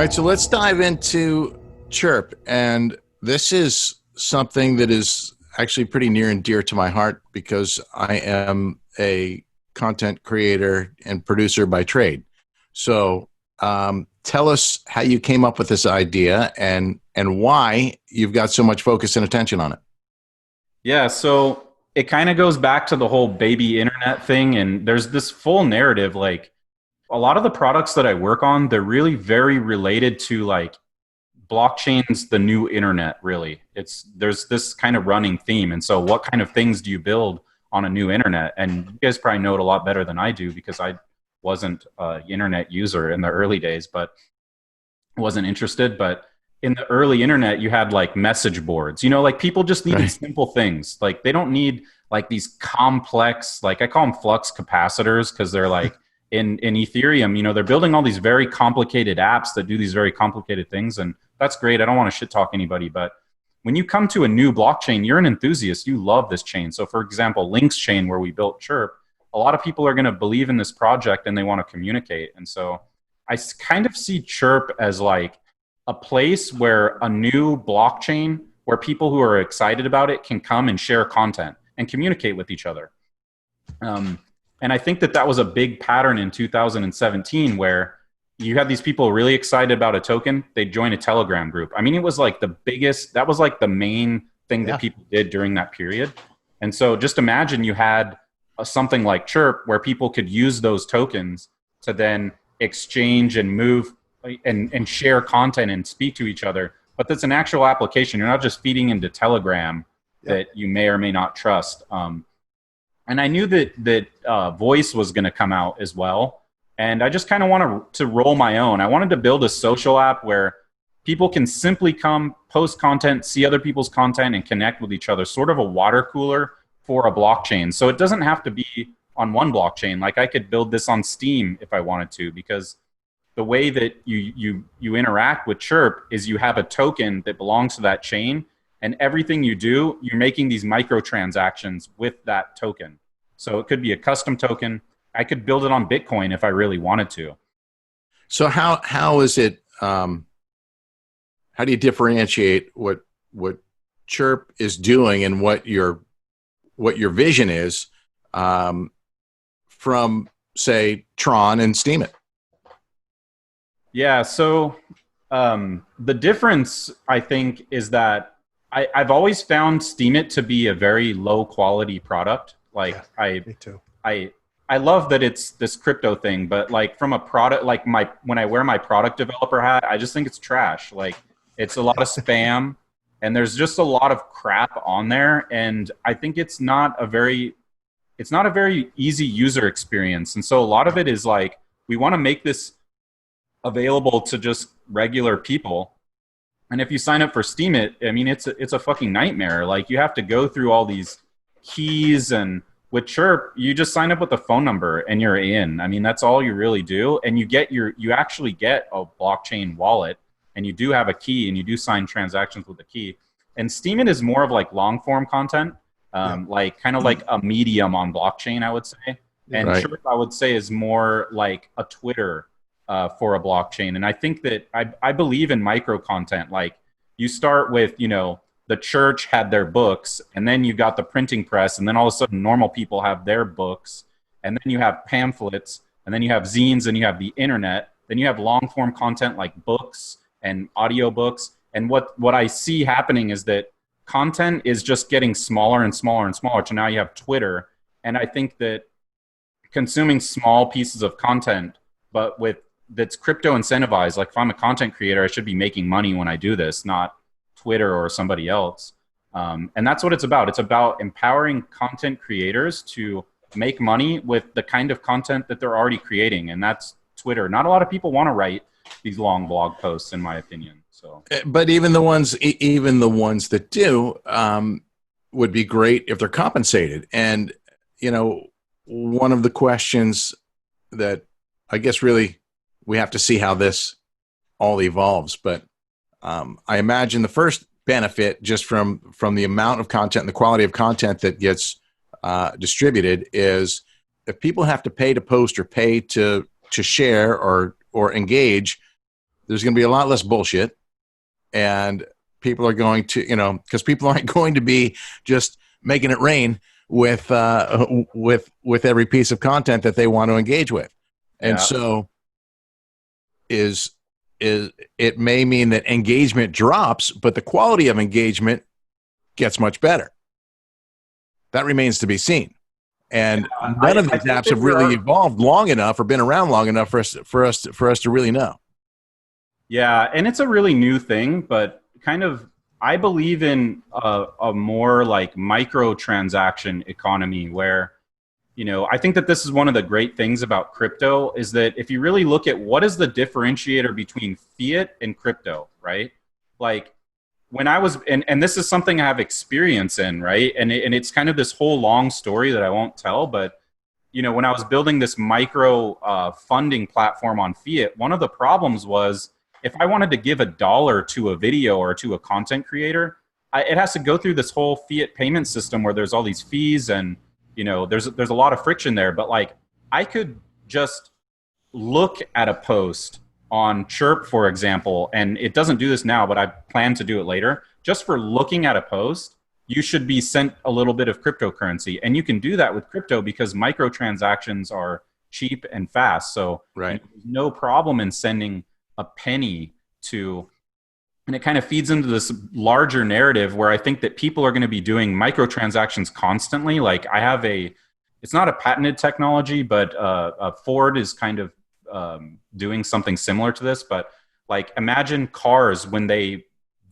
All right, so let's dive into Chirp. And this is something that is actually pretty near and dear to my heart because I am a content creator and producer by trade. So tell us how you came up with this idea and why you've got so much focus and attention on it. Yeah, so it kind of goes back to the whole baby internet thing. And there's this full narrative, like a lot of the products that I work on, they're really very related to like blockchain's the new internet, really. There's this kind of running theme. And so what kind of things do you build on a new internet? And you guys probably know it a lot better than I do because I wasn't an internet user in the early days, but wasn't interested. But in the early internet, you had like message boards, like people just needed simple things. Like they don't need like these complex, like I call them flux capacitors because they're like in Ethereum, they're building all these very complicated apps that do these very complicated things. And that's great. I don't want to shit talk anybody, but when you come to a new blockchain, you're an enthusiast. You love this chain. So for example, Link's chain where we built Chirp, a lot of people are going to believe in this project and they want to communicate. And so I kind of see Chirp as like a place where a new blockchain where people who are excited about it can come and share content and communicate with each other. And I think that was a big pattern in 2017 where you had these people really excited about a token. They'd join a Telegram group. I mean, it was like the biggest, that was like the main thing that people did during that period. And so just imagine you had something like Chirp where people could use those tokens to then exchange and move and share content and speak to each other. But that's an actual application. You're not just feeding into Telegram that you may or may not trust. And I knew that voice was going to come out as well. And I just kind of wanted to roll my own. I wanted to build a social app where people can simply come, post content, see other people's content, and connect with each other, sort of a water cooler for a blockchain. So it doesn't have to be on one blockchain. Like I could build this on Steem if I wanted to, because the way that you interact with Chirp is you have a token that belongs to that chain, and everything you do, you're making these microtransactions with that token. So it could be a custom token. I could build it on Bitcoin if I really wanted to. So how is it? How do you differentiate what Chirp is doing and what your vision is from, say, TRON and STEEMIT? Yeah. So the difference, I think, is that I've always found STEEMIT to be a very low quality product. Like me too. I love that it's this crypto thing, but like from a product, like when I wear my product developer hat, I just think it's trash. Like it's a lot of spam and there's just a lot of crap on there. And I think it's not a very easy user experience. And so a lot of it is like, we want to make this available to just regular people. And if you sign up for STEEMIT, I mean, it's a fucking nightmare. Like you have to go through all these keys, and with Chirp, you just sign up with a phone number and you're in. I mean, that's all you really do. And you actually get a blockchain wallet, and you do have a key, and you do sign transactions with a key. And STEEMIT is more of like long form content, like kind of like a medium on blockchain, I would say. And Chirp, I would say, is more like a Twitter for a blockchain. And I think that I believe in micro content. Like you start with, the church had their books, and then you got the printing press, and then all of a sudden normal people have their books, and then you have pamphlets, and then you have zines, and you have the internet, then you have long form content like books and audiobooks. And what I see happening is that content is just getting smaller and smaller and smaller. So now you have Twitter. And I think that consuming small pieces of content, but that's crypto incentivized, like if I'm a content creator, I should be making money when I do this, not Twitter or somebody else. And that's what it's about. It's about empowering content creators to make money with the kind of content that they're already creating. And that's Twitter. Not a lot of people want to write these long blog posts, in my opinion. So, but even the ones that do would be great if they're compensated. And, one of the questions that I guess really we have to see how this all evolves, but I imagine the first benefit just from the amount of content and the quality of content that gets distributed is if people have to pay to post or pay to share or engage, there's going to be a lot less bullshit, and people are going to, because people aren't going to be just making it rain with every piece of content that they want to engage with. And so it may mean that engagement drops, but the quality of engagement gets much better. That remains to be seen. And none of these apps have really evolved long enough or been around long enough for us to really know. Yeah, and it's a really new thing, but kind of I believe in a more like microtransaction economy where, I think that this is one of the great things about crypto is that if you really look at what is the differentiator between fiat and crypto, right? Like when I was, and this is something I have experience in, right? And it's kind of this whole long story that I won't tell, but when I was building this micro funding platform on Fiat, one of the problems was if I wanted to give $1 to a video or to a content creator, it has to go through this whole Fiat payment system where there's all these fees and there's a lot of friction there. But like I could just look at a post on Chirp, for example, and it doesn't do this now, but I plan to do it later. Just for looking at a post, you should be sent a little bit of cryptocurrency. And you can do that with crypto because microtransactions are cheap and fast. So there's no problem in sending a penny to, and it kind of feeds into this larger narrative where I think that people are going to be doing microtransactions constantly. Like I have it's not a patented technology, but Ford is kind of doing something similar to this. But like imagine cars when they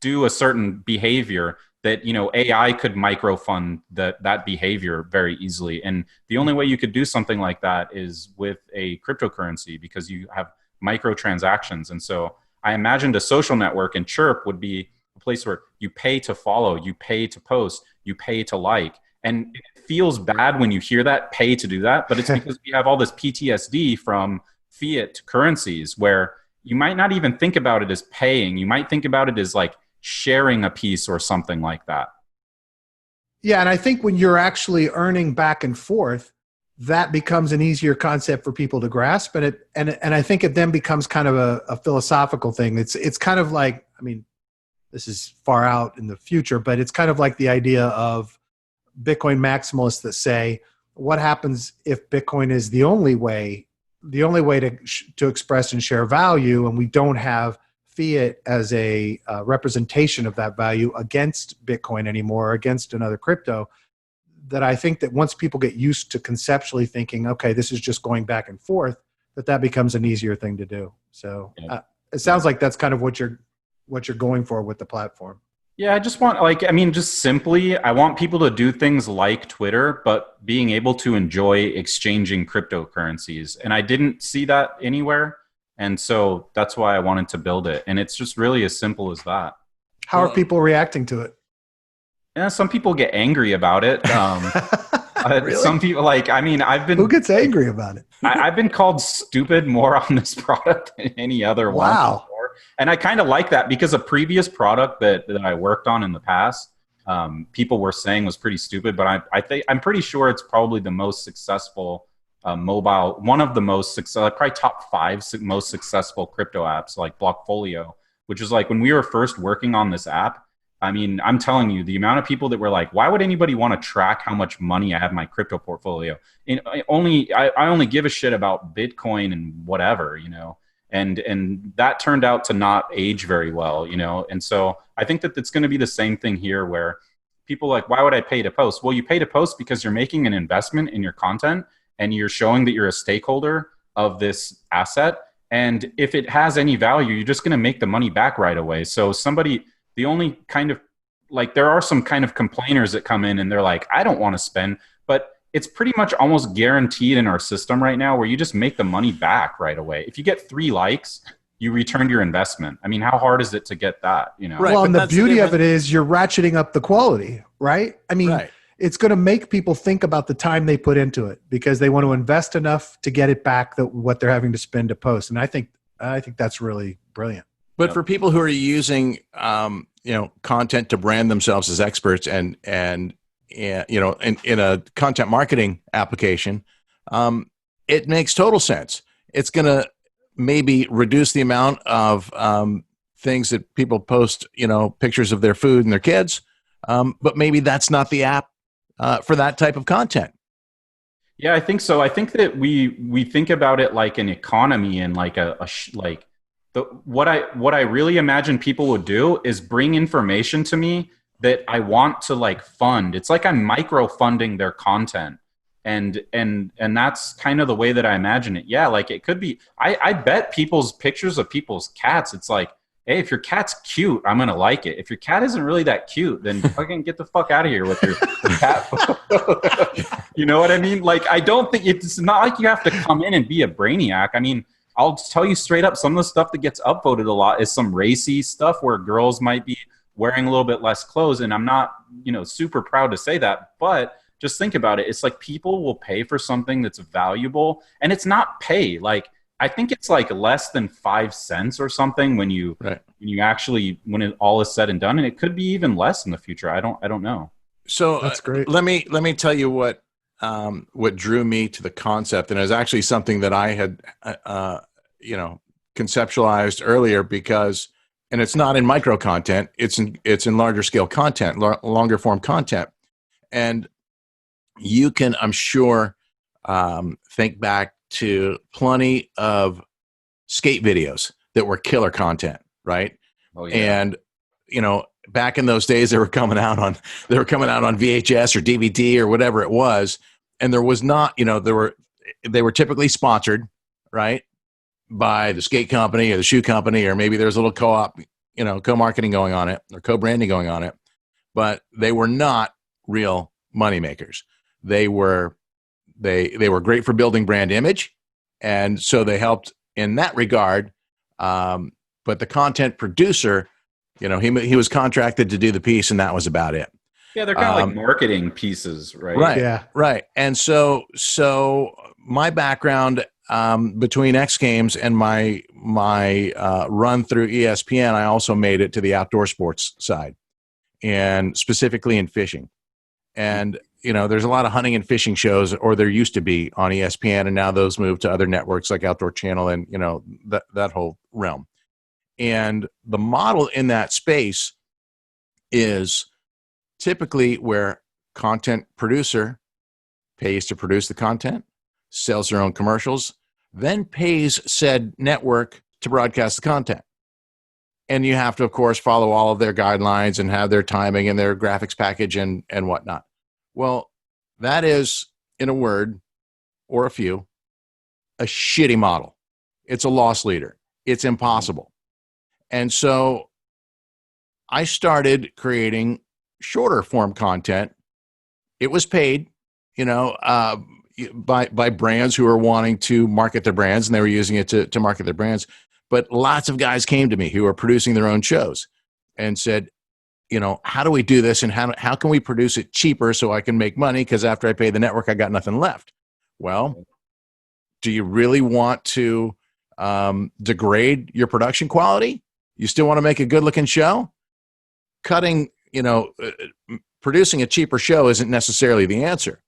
do a certain behavior that AI could microfund that behavior very easily. And the only way you could do something like that is with a cryptocurrency because you have microtransactions. And so I imagined a social network, and Chirp would be a place where you pay to follow, you pay to post, you pay to like. And it feels bad when you hear that, pay to do that, but it's because we have all this PTSD from fiat currencies where you might not even think about it as paying. You might think about it as like sharing a piece or something like that. Yeah, and I think when you're actually earning back and forth, that becomes an easier concept for people to grasp. And I think it then becomes kind of a philosophical thing. It's kind of like, I mean, this is far out in the future, but it's kind of like the idea of Bitcoin maximalists that say, what happens if Bitcoin is the only way to express and share value, and we don't have fiat as a representation of that value against Bitcoin anymore, against another crypto? That I think that once people get used to conceptually thinking, okay, this is just going back and forth, that becomes an easier thing to do. So it sounds like that's kind of what you're going for with the platform. Yeah, I just want, just simply, I want people to do things like Twitter, but being able to enjoy exchanging cryptocurrencies. And I didn't see that anywhere. And so that's why I wanted to build it. And it's just really as simple as that. How are people reacting to it? Yeah, some people get angry about it. Really? Some people I've been. Who gets angry about it? I've been called stupid more on this product than any other one. Wow. And I kind of like that because a previous product that I worked on in the past, people were saying was pretty stupid, but I'm pretty sure it's probably the most successful mobile, one of the most successful, probably top 5 most successful crypto apps like Blockfolio, which is like when we were first working on this app. I mean, I'm telling you, the amount of people that were like, why would anybody want to track how much money I have in my crypto portfolio? And I only give a shit about Bitcoin and whatever, and that turned out to not age very well, And so I think that it's going to be the same thing here where people are like, why would I pay to post? Well, you pay to post because you're making an investment in your content and you're showing that you're a stakeholder of this asset. And if it has any value, you're just going to make the money back right away. So the only kind of there are some kind of complainers that come in and they're like, I don't want to spend, but it's pretty much almost guaranteed in our system right now where you just make the money back right away. If you get 3 likes, you returned your investment. I mean, how hard is it to get that? Right, well, and the beauty of it is you're ratcheting up the quality, right? I mean, It's going to make people think about the time they put into it because they want to invest enough to get it back what they're having to spend to post. And I think that's really brilliant. But for people who are using, content to brand themselves as experts and in a content marketing application, it makes total sense. It's going to maybe reduce the amount of things that people post, pictures of their food and their kids. But maybe that's not the app for that type of content. Yeah, I think so. I think that we think about it like an economy and like what I really imagine people would do is bring information to me that I want to like fund. It's like I'm micro funding their content. And that's kind of the way that I imagine it. Yeah, like it could be, I bet people's pictures of people's cats, it's like, hey, if your cat's cute, I'm going to like it. If your cat isn't really that cute, then fucking get the fuck out of here with your cat photo. You know what I mean? Like, I don't think it's not like you have to come in and be a brainiac. I mean, I'll tell you straight up, some of the stuff that gets upvoted a lot is some racy stuff where girls might be wearing a little bit less clothes. And I'm not, super proud to say that, but just think about it. It's like people will pay for something that's valuable, and it's not pay. Like, I think it's like less than 5 cents or something when you actually, when it all is said and done, and it could be even less in the future. I don't know. So that's great. Let me tell you what drew me to the concept, and it was actually something that I had conceptualized earlier, because, and it's not in micro content, it's in larger scale content, longer form content, and you can, I'm sure, think back to plenty of skate videos that were killer content, right? Oh, yeah. And back in those days, they were coming out on VHS or DVD or whatever it was, and there was not, they were typically sponsored, right, by the skate company or the shoe company, or maybe there's a little co-op, co-marketing going on it or co-branding going on it, but they were not real money makers. They were great for building brand image, and so they helped in that regard. But the content producer, he was contracted to do the piece, and that was about it. Yeah, they're kind of like marketing pieces, right? Right. Yeah. Right. And so my background between X Games and my run through ESPN, I also made it to the outdoor sports side, and specifically in fishing. And there's a lot of hunting and fishing shows, or there used to be, on ESPN, and now those moved to other networks like Outdoor Channel and, that whole realm. And the model in that space is typically where content producer pays to produce the content, sells their own commercials, then pays said network to broadcast the content. And you have to, of course, follow all of their guidelines and have their timing and their graphics package and whatnot. Well, that is, in a word or a few, a shitty model. It's a loss leader. It's impossible. And so I started creating shorter form content. It was paid, by brands who are wanting to market their brands, and they were using it to market their brands. But lots of guys came to me who are producing their own shows and said, how do we do this, and how can we produce it cheaper so I can make money? Because after I pay the network, I got nothing left. Well, do you really want to degrade your production quality? You still want to make a good looking show? Producing a cheaper show isn't necessarily the answer,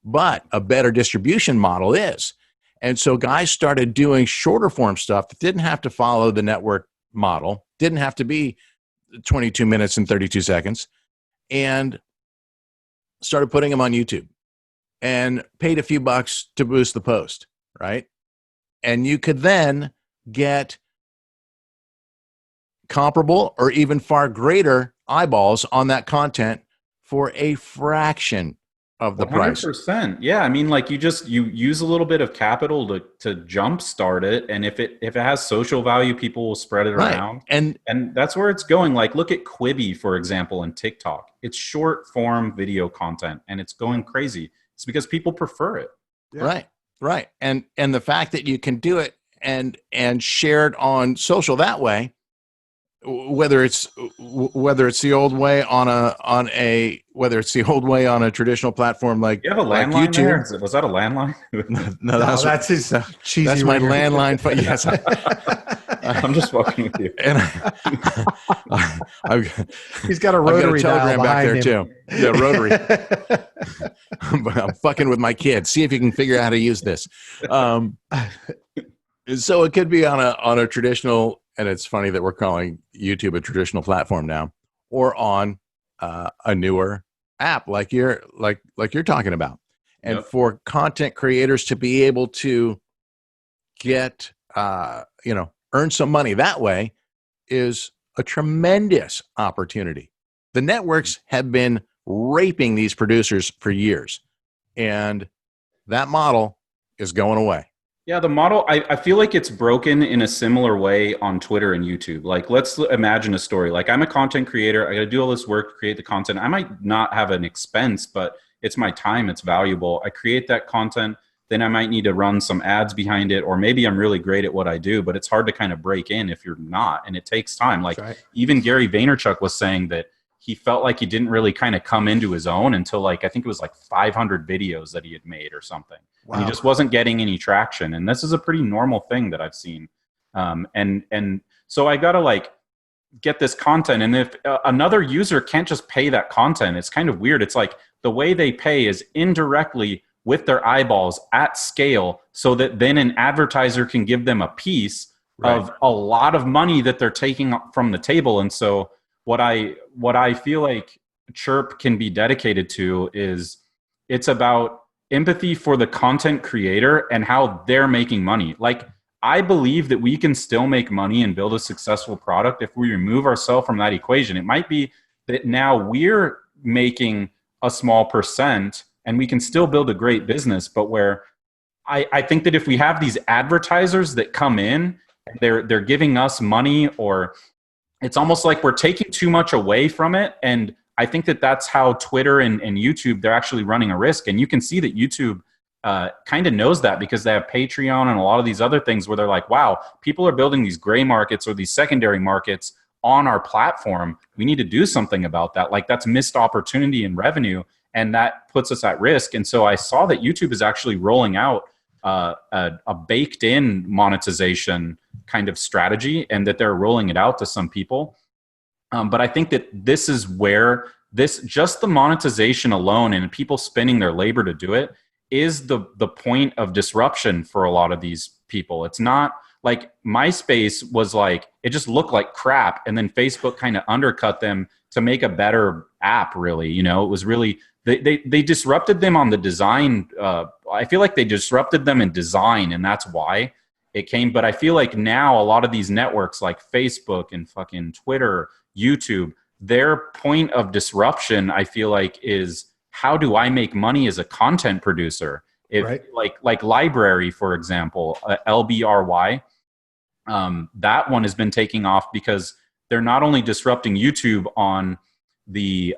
but a better distribution model is. And so guys started doing shorter form stuff that didn't have to follow the network model, didn't have to be 22 minutes and 32 seconds, and started putting them on YouTube and paid a few bucks to boost the post, right? And you could then get comparable or even far greater eyeballs on that content for a fraction of the price. 100%. Yeah, I mean, like you use a little bit of capital to jumpstart it, and if it has social value, people will spread it around, and that's where it's going. Like, look at Quibi, for example, and TikTok. It's short form video content, and it's going crazy. It's because people prefer it. Yeah. Right. And the fact that you can do it and share it on social that way, whether it's the old way on a traditional platform like you have a landline like YouTube. There? Was that a landline? No, that's his cheesy. That's my landline. Yes, I'm just fucking with you. And he's got a rotary telegram back there him. Too. Yeah, rotary. I'm fucking with my kids. See if you can figure out how to use this. So it could be on a traditional, and it's funny that we're calling YouTube a traditional platform now, or on a newer app like you're talking about. And Yep. for content creators to be able to get earn some money that way is a tremendous opportunity. The networks have been raping these producers for years, and that model is going away. Yeah, the model, I feel like it's broken in a similar way on Twitter and YouTube. Like, let's imagine a story. Like, I'm a content creator. I got to do all this work to create the content. I might not have an expense, but it's my time. It's valuable. I create that content. Then I might need to run some ads behind it, or maybe I'm really great at what I do, but it's hard to kind of break in if you're not, and it takes time. Like, That's right. Even Gary Vaynerchuk was saying that he felt like he didn't really kind of come into his own until, like, I think it was like 500 videos that he had made or something. Wow. And he just wasn't getting any traction. And this is a pretty normal thing that I've seen. And so I got to like get this content. And if another user can't just pay that content, it's kind of weird. It's like the way they pay is indirectly with their eyeballs at scale, so that then an advertiser can give them a piece of a lot of money that they're taking from the table. And so what I feel like Chirp can be dedicated to is it's about empathy for the content creator and how they're making money. Like, I believe that we can still make money and build a successful product if we remove ourselves from that equation. It might be that now we're making a small percent and we can still build a great business, but where I think that if we have these advertisers that come in, they're giving us money, or it's almost like we're taking too much away from it. And I think that that's how Twitter and YouTube, they're actually running a risk. And you can see that YouTube kind of knows that, because they have Patreon and a lot of these other things where they're like, wow, people are building these gray markets or these secondary markets on our platform. We need to do something about that. Like, that's missed opportunity and revenue, and that puts us at risk. And so I saw that YouTube is actually rolling out a baked-in monetization kind of strategy, and that they're rolling it out to some people. But I think that this is where just the monetization alone and people spending their labor to do it is the point of disruption for a lot of these people. It's not like MySpace was like, it just looked like crap, and then Facebook kind of undercut them to make a better app, really. You know, it was really, they disrupted them on the design. I feel like they disrupted them in design, and that's why it came. But I feel like now a lot of these networks like Facebook and fucking Twitter, YouTube, their point of disruption, I feel like, is how do I make money as a content producer? If like Library, for example, LBRY, that one has been taking off because they're not only disrupting YouTube on the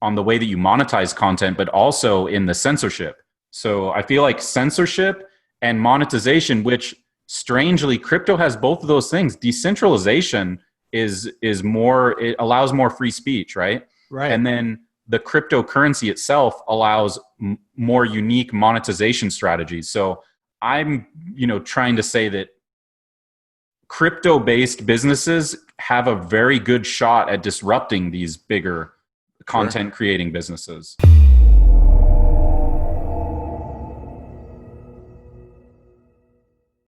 way that you monetize content, but also in the censorship. So I feel like censorship and monetization, which strangely crypto has both of those things. Decentralization is more, it allows more free speech, right? Right. And then the cryptocurrency itself allows more unique monetization strategies. So I'm, trying to say that crypto-based businesses have a very good shot at disrupting these bigger content creating businesses.